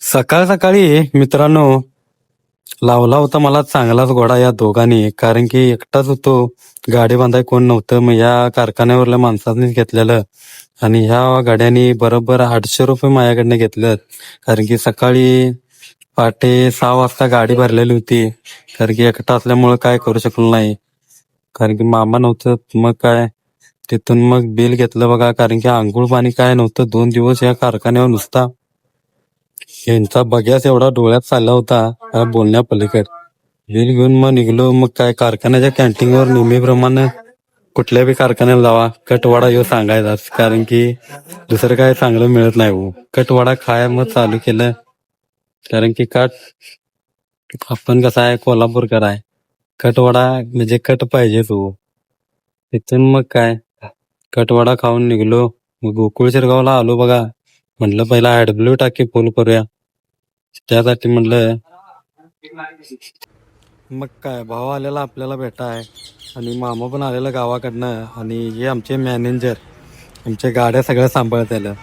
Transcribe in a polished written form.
सकाळ सकाळी मित्रांनो लावला होता मला चांगलाच घोडा या दोघांनी, कारण की एकटाच होतो, गाडी बांधाय कोण नव्हतं. मग या कारखान्यावरल्या माणसांनीच घेतलेलं आणि ह्या गाड्यांनी बरोबर 800 रुपये माझ्याकडनं घेतलं. कारण की सकाळी पहाटे 6 वाजता गाडी भरलेली होती. कारण की एकटा असल्यामुळे काय करू शकलो नाही, कारण की मामा नव्हतं. मग काय तिथून मग बिल घेतलं बघा, कारण की आंघोळ पाणी काय नव्हतं. 2 दिवस या कारखान्यावर नुसता यांचा बघ्यास एवढा डोळ्यात चालला होता या बोलण्या पलीकडे. बिल घेऊन मग निघलो. मग काय कारखान्याच्या कॅन्टीनवर नेहमीप्रमाणे कुठल्या बी कारखान्याला जावा कटवाडा ह्यो सांगायचाच, कारण की दुसरं काय चांगलं मिळत नाही हो. कटवाडा खाय मग चालू केलं, कारण की आपण कसं आहे, कोल्हापूरकर आहे. कटवाडा म्हणजे कट पाहिजेच हो. तिथून मग काय कटवाडा खाऊन निघलो. मग गोकुळ शिरगावला आलो बघा. म्हटलं पहिला ऍडब्ल्यू टाकी फुल करूया, त्यासाठी म्हटलं. मग काय भाव आलेला आपल्याला भेटाय, आणि मामा पण आलेला गावाकडनं, आणि हे आमचे मॅनेजर आमच्या गाड्या सगळ्या सांभाळत आलं.